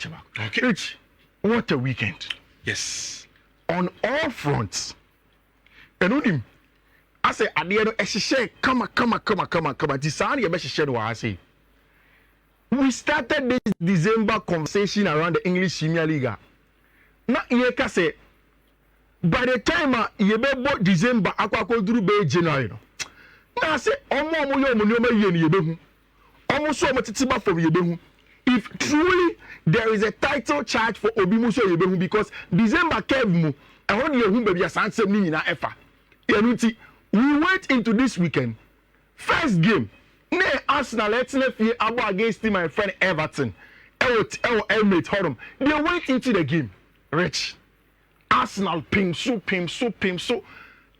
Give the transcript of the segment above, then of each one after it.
Okay. Rich, what a weekend. Yes. On all fronts. And on I say at the end of share, come. Disani a share what I say. We started this December conversation around the English Premier League. Now you can say by the time you be December, akwa duru be January. Now I say almost so much tiba from Yebehu. If truly there is a title charge for Obimuso Yebehu because December came mu, and when you baby a sunset mini na efa. We went into this weekend. First game, ne Arsenal let's fear about against my friend Everton. Emirates Hodom. They went into the game. Rich. Arsenal pim so.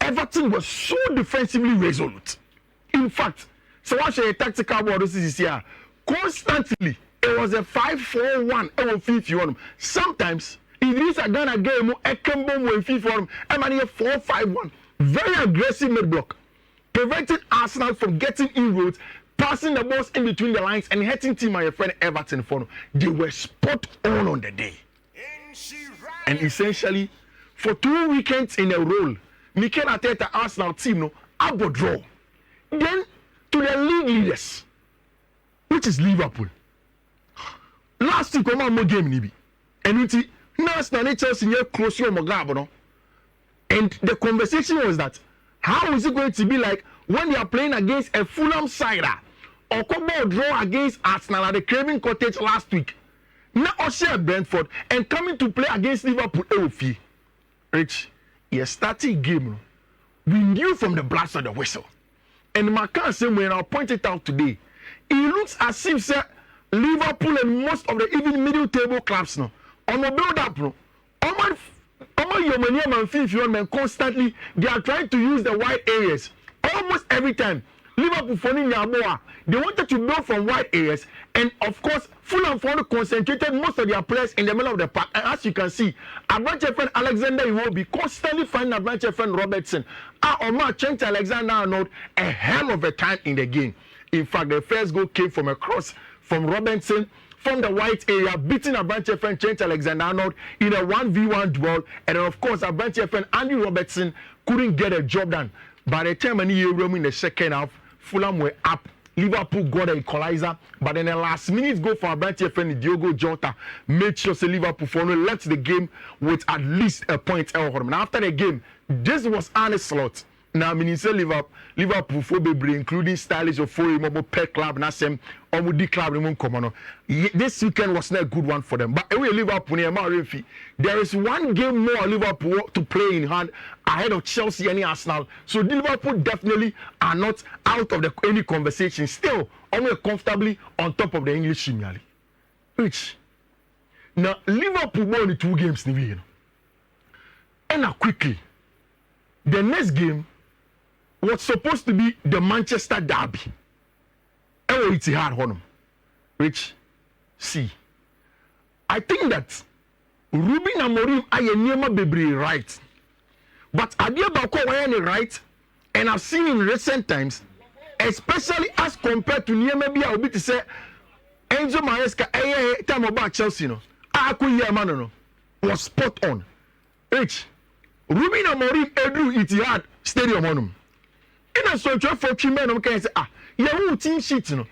Everton was so defensively resolute. In fact, so what a tactical board is here. Constantly, it was a 5-4-1 and Fiifi. Sometimes it is a Ghana game, a combo with Fiifi, and a 4-5-1. Very aggressive mid block, preventing Arsenal from getting inroads, passing the balls in between the lines, and hitting team my friend Everton for them. They were spot on the day. And essentially, for 2 weekends in a row, Mikel Arteta Arsenal team no abo draw. Then to the league leaders, which is Liverpool. Last week, come on, more game nibi. And we see Arsenal Chelsea near close to Mogabo. And the conversation was that how is it going to be like when they are playing against a Fulham sider or come on draw against Arsenal at the Craven Cottage last week? Now Osher Brentford and coming to play against Liverpool. Rich, you started game. We knew from the blast of the whistle. And Macan said when I pointed out today, it looks as if say, Liverpool and most of the even middle table clubs now on the build up no. Constantly they are trying to use the wide areas almost every time. Liverpool funding Yaboa, they wanted to build from wide areas, and of course, Fulham concentrated most of their players in the middle of the park. And as you can see, Abranche friend Alexander Iwobi constantly finding Abranche friend Robertson. Omar Trent Alexander-Arnold a hell of a time in the game. In fact, the first goal came from a cross from Robertson from the white area, beating Abranche friend Trent Alexander-Arnold in a 1v1 duel. And then, of course, Abranche friend Andy Robertson couldn't get a job done. By the time in the second half, Fulham were up. Liverpool got an equalizer, but in the last minute goal for Abranche friend Diogo Jota made sure Liverpool left the game with at least a point. Now after the game, this was honest slot. Now, I say Liverpool for Bebre, including stylish of four mobile per club, Nasem, or Mudi club, this weekend was not a good one for them. But anyway, Liverpool, there is one game more Liverpool to play in hand ahead of Chelsea and Arsenal. So Liverpool definitely are not out of any conversation. Still, only comfortably on top of the English Premier League. Which now Liverpool won the 2 games, and now quickly, the next game was supposed to be the Manchester Derby. And it's hard on them. Which, see, I think that Ruben Amorim Ayenema Bebre right. But Adia Bako Wayane right, and I've seen in recent times, especially as compared to Niemebia Obi to say Enzo Maresca time about Chelsea no. No was spot on. Rich. Ruben Amorim Edu Etihad Stadium on him. In a social for Chimeno can say, your team sheet, no.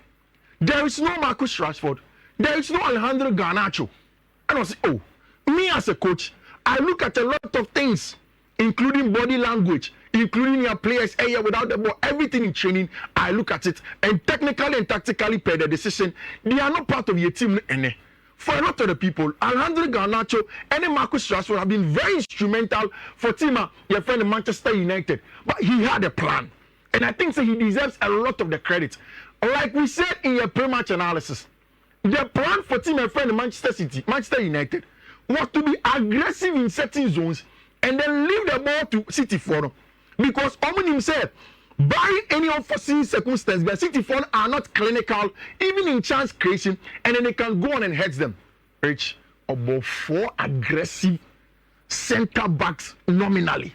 There is no Marcus Rashford. There is no Alejandro Garnacho. And I say, oh, me as a coach, I look at a lot of things, including body language, including your players without the ball, everything in training, I look at it. And technically and tactically per the decision, they are not part of your team. For a lot of the people, Alejandro Garnacho and Marcus Rashford have been very instrumental for Tima, your friend in Manchester United. But he had a plan. And I think so he deserves a lot of the credit. Like we said in your pre-match analysis, the plan for Tima, your friend in Manchester United, was to be aggressive in certain zones and then leave the ball to City for them. Because Oman himself, barring any unforeseen circumstance, but City Fund are not clinical, even in chance creation, and then they can go on and head them. Rich, about 4 aggressive center backs nominally.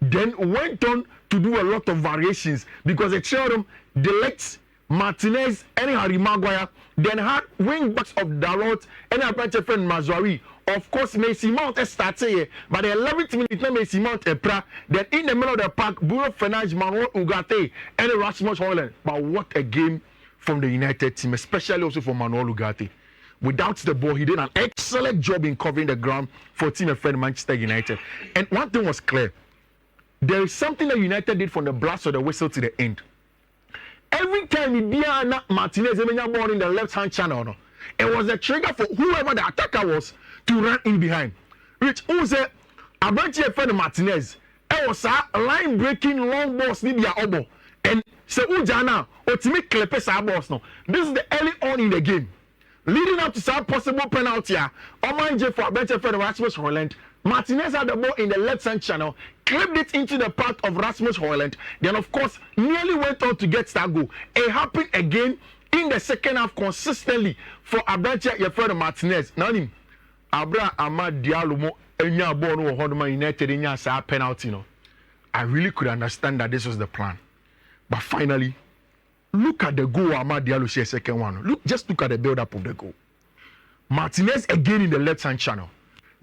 Then went on to do a lot of variations because they showed them the legs Martinez and Harry Maguire, then had wing backs of Dalot and a bunch of friend Mazwari. Of course, Macy Mount started here, but the 11th minute, Macy Mount Epra. Then in the middle of the park, Bruno Fernandes, Manuel Ugarte, and Rasmus Hojlund. But what a game from the United team, especially also for Manuel Ugarte. Without the ball, he did an excellent job in covering the ground for team and friend Manchester United. And one thing was clear. There is something that United did from the blast of the whistle to the end. Every time Ibiana Martinez ball in the left-hand channel, it was a trigger for whoever the attacker was to run in behind. Which also, Abenchi friend Martinez, it was a line-breaking long balls Libya obo. And so Ujana, ultimate clepes balls no. This is the early on in the game. Leading up to some possible penalty, Omanje for Abenchi friend Rasmus Hojlund. Martinez had the ball in the left-hand channel, clipped it into the path of Rasmus Hojlund, then of course nearly went on to get that goal. It happened again in the second half consistently for Abenchi Yefredo Martinez. Now him, Abra Amad Diallo mo enya ball no Hodman United enya sa penalty no. I really could understand that this was the plan. But finally, look at the goal Amad Diallo share second one. Just look at the build-up of the goal. Martinez again in the left-hand channel.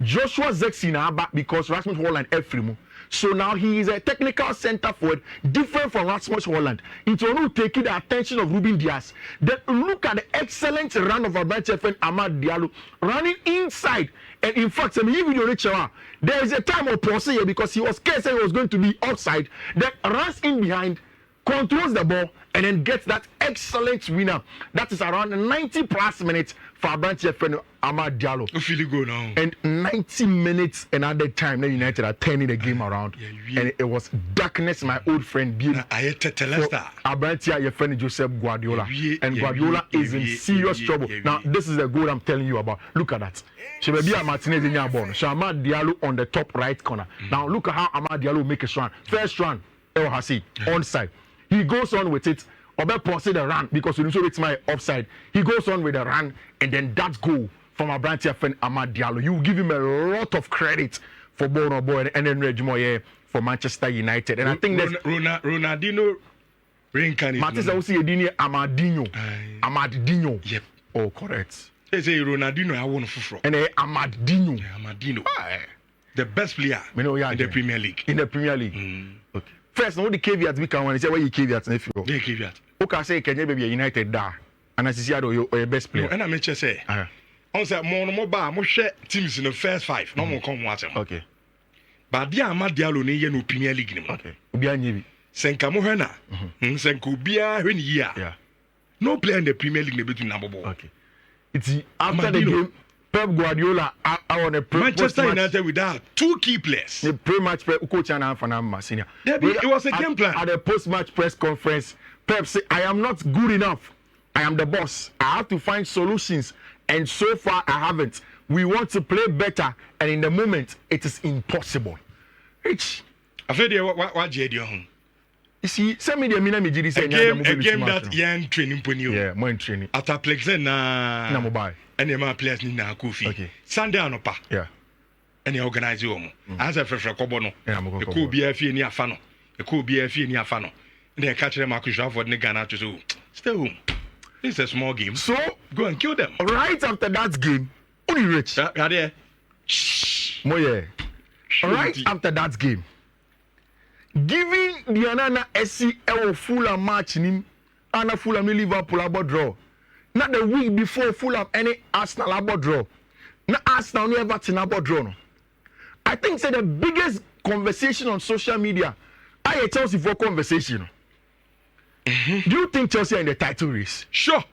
Joshua Zexi now back because Rasmus Hojlund Efrimu. So now he is a technical center forward, different from Rasmus Hojlund. It's only taking the attention of Ruben Diaz. Then look at the excellent run of Abenchi friend Amad Diallo running inside. And in fact, there is a time of pause here because he was scared he was going to be offside. Then runs in behind, controls the ball, and then gets that excellent winner. That is around 90 plus minutes for Abenchi friend Amad Diallo. Now. And 90 minutes another time, then United are turning the game around. And it was darkness, my old friend. Abenchi, your friend Joseph Guardiola. And Guardiola is in serious trouble. Now, this is the goal I'm telling you about. Look at that. Shebebia Martinez in your ball. Amad Diallo on the top right corner. Now, look at how Amad Diallo make a run. First run, El Hassi, onside. He goes on with it. Obe pause the run because you know it's my offside. He goes on with the run, and then that goal from our branch friend Amad Diallo. You give him a lot of credit for Bono Boy and then Regimo for Manchester United. And I think that Ronaldinho reincarnated. Martinez also Amadinho. Amadinho. Yep. Oh, correct. They say Ronaldinho I won for. And Amadinho. Amadinho. The best player in the Premier League. In the Premier League. Okay. First, no the caveats we can want to say where you caveats if you. Yeah, caveat. Okay, say can you be a United da? And as you see, your best player. No, and I mean just say. On say more bar, more share teams in the first five. No more come watch them. Okay. But dia Amad Diallo ne no Premier League ni. Okay. Obi anyi bi. Senka mo hena. Senka obi a hwen year. Yeah. No player in the Premier League ne between number ball. Okay. It's after the game. Pep Guardiola on a Manchester United without two key players. The pre-match coach and Fanama senior. It was a game plan. At the post-match press conference, Pep said, "I am not good enough. I am the boss. I have to find solutions, and so far I haven't. We want to play better, and in the moment, it is impossible." Rich, I feel what you see, some media a game that young training pony. Yeah, more training. At a plex na mobile. And the man players ni na Kofi. Okay. Sunday anopa. Yeah. And the organize you. As a fresh kobono. Yeah, the cool BFE ni afano. The cool BFE ni afano. And they catch them Marcus Rafford ni Ghana to so. Stay home. This is a small game. So go and kill them. Right after that game, only Rich. There. Moye. Right after that game, giving the Anana SC Fulham match nim, Anna Fulham Liverpool about draw. Not the week before Fulham any Arsenal about draw. Not Arsenal only Everton about draw. No. I think the biggest conversation on social media, I Chelsea for conversation. Do you think Chelsea are in the title race? Sure.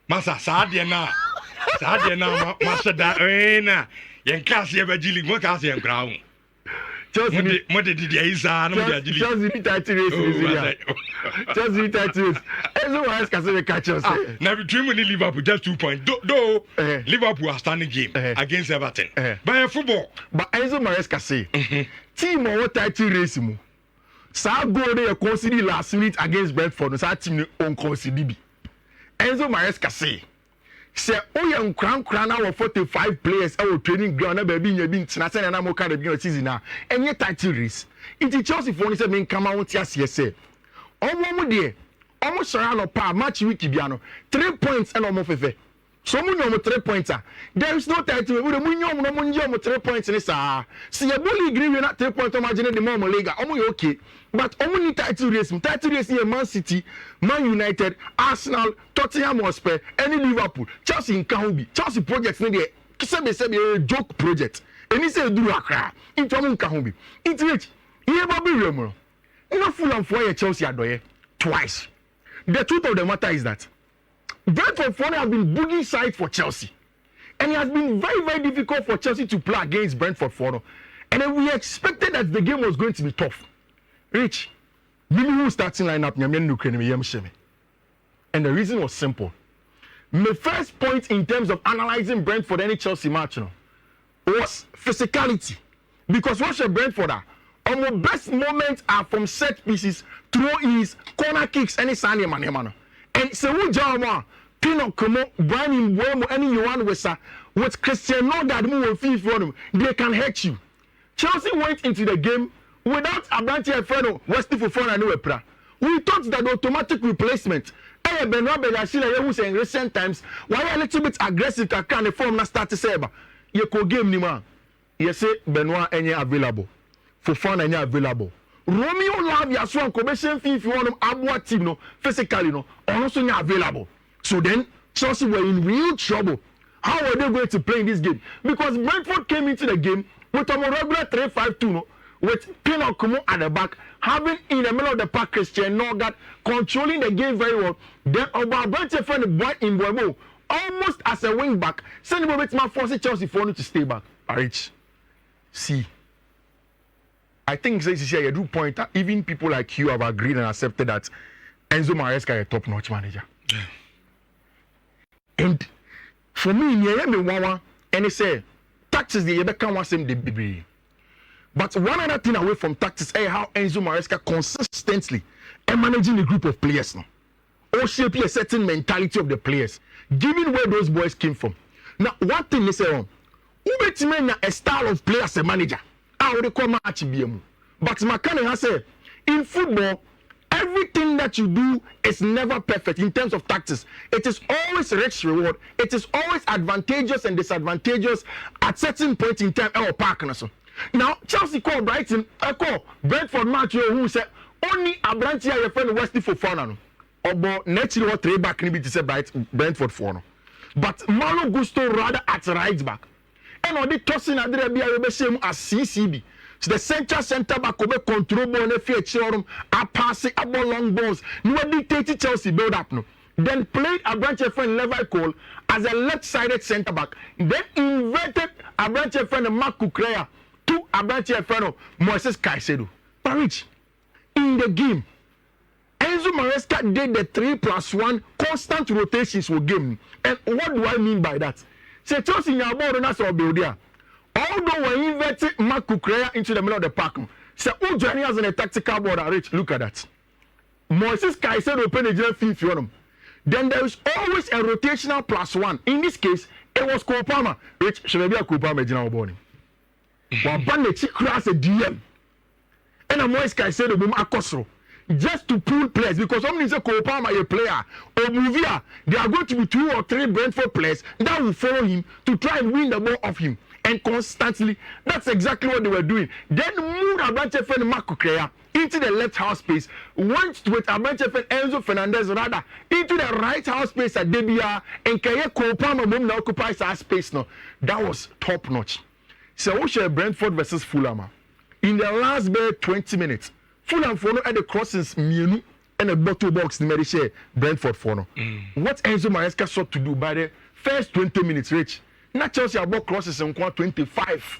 Masa Sadia na. Master da yen kasi ebe jili mo kasi yen ground. Chelsea Chelsea title race. Chelsea title race. Everyone else can say the catch us. Now between Liverpool just 2 points. Though Liverpool are standing game against Everton. By football. But Enzo Maresca say team or title race mo. Sa goal they consider last minute against Brentford. No sa team on consider bi. Enzo Maresca say oh crown our 45 players our training ground na baby nya bi ntina say na mo ka the beginning of season na enye title race. It Chelsea for say men come out here say omo mo de almost surround pa match week biano 3 points and almost fefe. So mun no 3 points. There is no title. We mun yom no mun yom 3 points ni sa. See a bully agree we not 3 points imagine the more league. Omo okay. But omo ni title race. Title race here Man City, Man United, Arsenal, Tottenham Hotspur, any Liverpool. Chelsea in Kahubi. Chelsea projects ni there. Kisebe a joke project. And he say do akra. Into omo Kahubi. Into which here baby remember. No Fulham for Chelsea adoye twice. The truth of the matter is that Brentford have been boogie side for Chelsea. And it has been very, very difficult for Chelsea to play against Brentford. And then we expected that the game was going to be tough. Rich, minimum starting lineup, and the reason was simple. My first point in terms of analyzing Brentford any Chelsea match was physicality. Because what's your Brentford our best moments are from set pieces, throw-ins, corner kicks, any Sunday man. And so we jama Pino Como, Brian Mbeumo, any Yohan Wesa, with Christian Nogard move Fiifi, they can hurt you. Chelsea went into the game without Abranti Efreno, Wesley Fofana and Nuepra. We thought that the automatic replacement, Benoit Bediashile, who say in recent times, why a little bit aggressive, can the form not start to say, you could game Nima. You say Benoit any available. Fofana any available. Romeo Lavia Swan Commission fee if you want them Abwa team no physically no also not available. So then Chelsea were in real trouble. How were they going to play in this game? Because Brentford came into the game with a regular 3-5-2 no, with Pino Como at the back, having in the middle of the park Christian Nogard controlling the game very well. Then about Brentford friend the boy in Boemo almost as a wing back, sending him my force Chelsea for to stay back. Alright. See. I think this year you do point out, even people like you have agreed and accepted that Enzo Maresca is a top-notch manager. Yeah. And for me, and they say tactics the can want them the. But one other thing away from tactics is how Enzo Maresca consistently managing a group of players now. Or shaping a certain mentality of the players, given where those boys came from. Now, one thing they say, a style of player as a manager. How they call match BMU. But Makane has said, in football, everything that you do is never perfect in terms of tactics. It is always rich reward. It is always advantageous and disadvantageous at certain point in time. Now, Chelsea call Brighton, I call Brentford match who said only Abrantia your friend Wesley Fofana. Or naturally what three back to say Brentford for. But Malo Gusto rather at right back. And on the tossing at the same as CCB. So the center back will control ball and feature a passing a ball long balls. No dictated Chelsea build up no. Then played a branch friend Levi Cole as a left-sided centre back. Then inverted a branch friend Mark Kukurea to a branch friend Moises Caicedo. Parich in the game. Enzo Maresca did the 3+1 constant rotations for game. And what do I mean by that? Say Chelsea in your board that's all build there. Although we inverted Mark Kukurea into the middle of the park. Say who joining us in a tactical board Rich, look at that. Moises Caicedo open the Fiifi on him. Then there is always a rotational +1. In this case, it was Kopama. Rich should be a Kopama general board. One band the chick cross a DM. And a Moises Caicedo boom akosro. Just to pull players because somebody say Kopama a player or Movia, there are going to be 2 or 3 Brentford players that will follow him to try and win the ball off him. And constantly, that's exactly what they were doing. Then moved Abranche friend Mark Kukurea into the left half space, went with Abranche friend Enzo Fernandez rather into the right half space at Debia and Kaye Kopama Mum now occupies our space now. That was top notch. So we share Brentford versus Fulham. In the last 20 minutes, Fulham for at the crossings Mienu and a bottle box in Medicare Brentford for no. What Enzo Maresca sought to do by the first 20 minutes, Rich. Not Chelsea about crosses in 25.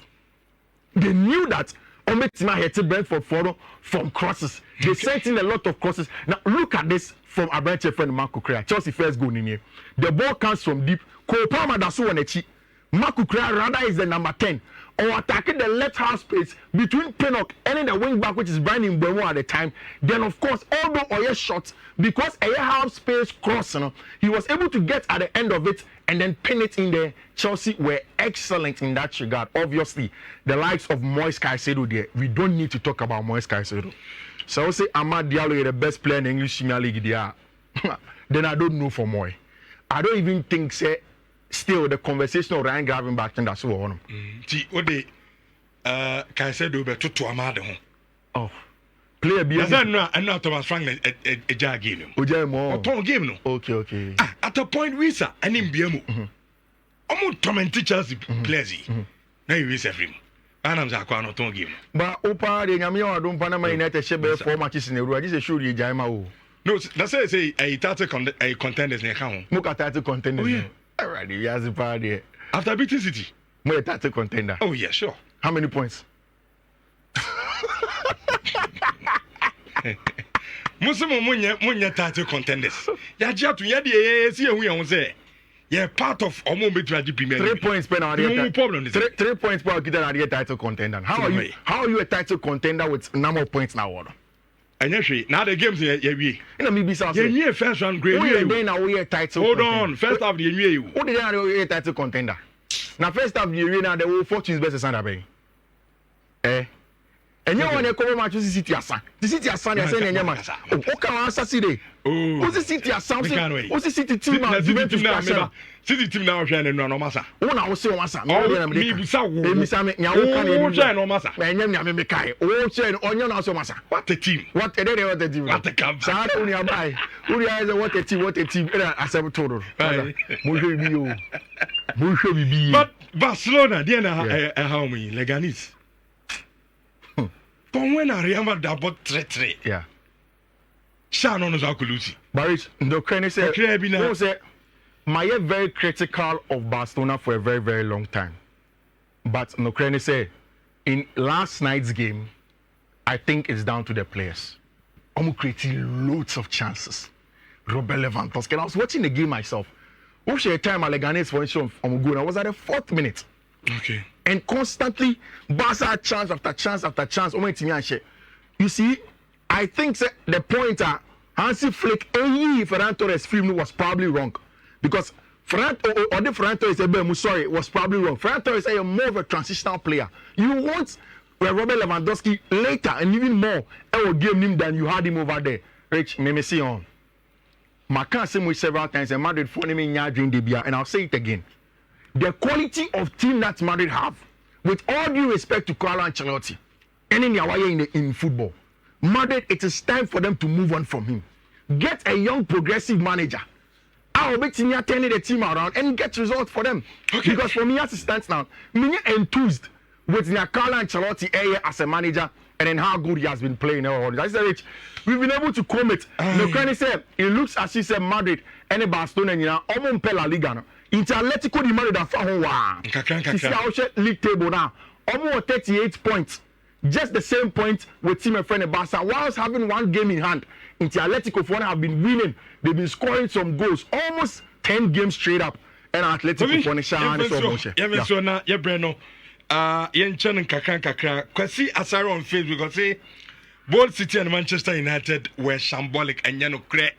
They knew that Ometima had Brentford for from crosses. They sent in a lot of crosses. Now look at this from Abranche friend Mark Kukurea. Chelsea first goal in here. The ball comes from deep. Kopama dasu wanechi. Mark Kukurea rather is the number 10. Or attacking the left half space between Pinnock and the wing back, which is Brian Mbeumo at the time. Then, of course, although Oye shot, because a half space cross, he was able to get at the end of it and then pin it in there. Chelsea were excellent in that regard. Obviously, the likes of Moises Caicedo there, we don't need to talk about Moises Caicedo. So I would say Amad Diallo is the best player in the English Premier League there. then I don't know for more. I don't even think say still the conversation of Ryan Gravenberch and that's what on. See what they can say do better to Amade home. Oh, player be. I'm not Thomas Frank a jar game. Oja mo. Or game no. Okay. At a point we sir and in Biamo. I'm tormenting Chelsea players. Now you miss everything. I'm Zakwan or game. But Opa, the Yamio don't Panama United shebe 4 matches in a row. I just show you Jaima. No, that's say a contenders in account. Moka title contender. Oh yeah. Alright, he has a party. After beating City. More title contender. Oh yeah, sure. How many points? Muslim munya title contenders. Ya jatu ya de see who you say. Yeah, part of Omo Betraji Premier. 3 points per now. No problem. 3 points per get title contender. How are you a title contender with number of points now? And actually, now the games we. In maybe South. Yeah, first one great. We are title. Hold on, first half the year. What did they are title contender? Now first half the year now the fortunes best Sanda Bay. And you want to come match City Asa. The City Asa they say nyama. Oh, okay, answer City. Oh. What's the City Asa? What's the City team? City team now shine no masa. Oh, na wo say o masa. Me bisa wo. Me bisa me nya wo kan e. Oh, shine no masa. Me nya me kai. Oh, shine onyo na so masa. What a team. What a team. What a camp. Sa uni abai. Uni ai what a team. Era asem toro. Mo hwe bi o. Mo hwe bi. But Barcelona, they na how many Leganis. When I remember about 3-3. Yeah. Shano no zakulusi. But the Ukraine say my very critical of Barcelona for a very, very long time. But Ukraine say in last night's game, I think it's down to the players. I'm creating loads of chances. Robert Lewandowski. I was watching the game myself. Which a time Leganes for instance from goal. I was at the 4th minute. Okay. And constantly, Barca chance after chance after chance. You see, I think the pointer Hansi Flick, Ferran Torres film was probably wrong because Ferran Torres was probably wrong. Ferran Torres is more of a transitional player. You want Robert Lewandowski later and even more. I will give him than you had him over there. Rich, me see on. Makan same with several times and Madrid for me during the and I'll say it again. The quality of team that Madrid have, with all due respect to Carlo Ancelotti, and in football, Madrid, it is time for them to move on from him. Get a young progressive manager. I'll be turning the team around and get results for them. Okay. Because for me as it stands now, me enthused with Carlo Ancelotti as a manager and then how good he has been playing. I said, we've been able to comment. The Ukraine said it looks as if said Madrid and Barcelona, almost La Liga. Into Atletico de Madrid that found one. See our league table now. Almost 38 points. Just the same point with team and friend Barca. Whilst having one game in hand, into Atletico for have been winning. They've been scoring some goals. Almost 10 games straight up. And Atletico for the so now, yeah, Breno. Yen Chen and Kakra. Kwasi Asaro on Facebook because say both City and Manchester United were shambolic and Yano Cre.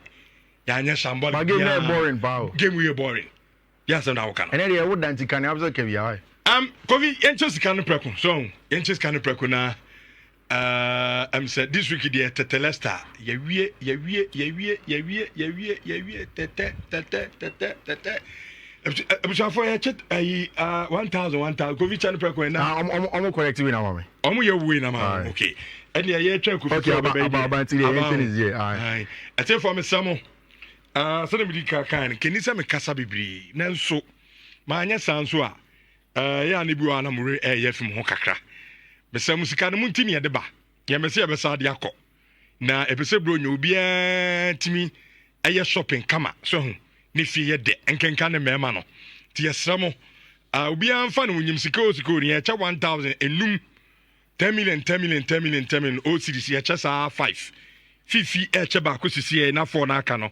Yanya shambolic. But game boring, bow. Game we are boring. Yes, and now can. And then you wouldn't can observe Kevia. Kovi, Yenches can preku. So, Yenches can preku na. I'm said this week, dear Tetelesta. Ye, I'm for a chat. 1,000. Kovi chan preku na. I'm correct you now, mommy. Your winner, okay. And yeah, check. Okay, about is here. I tell for me some. So nobody can you say me kasa bibiri na nso ma anya sanso ya ne biwa na muri ye fim ho kakra be say musika no muntini ye de ba ye me say be sa de akọ na epese bro nya obi timi eye shopping kama so hu ne fie ye de enkenka ne mema no ti ye sramo obi anfa no nyim sika o sika ori ye cha 1,000 enum 10 million o series ye cha sa 5 fifi e cha ba ko sisi na 4 na aka no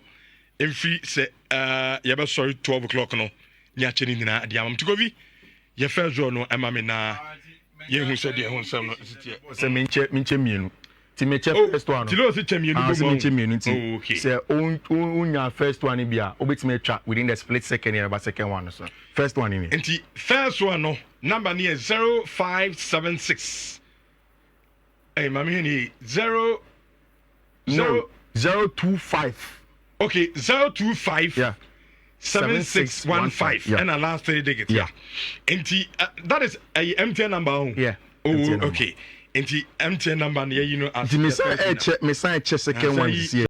Emfi say you be sorry 12 o'clock no nya cheni nyina de amam tikovi ye first draw no ema me na ye hu say de hu sam no sitie say minche mienu ti meche first one no ti lo say chemienu go minche mienu ti okay say unya first one bia obetime twa within the split second here about second one so first one ni enti first one no number ni is 0576 mami ni 0 025 Okay, 025. Yeah. 7615. Yeah. And the last 3 digits. Yeah. And that is a MTN number. Yeah. Oh, MTN okay. And the MTN number, yeah, you know, as me sign check second one this year.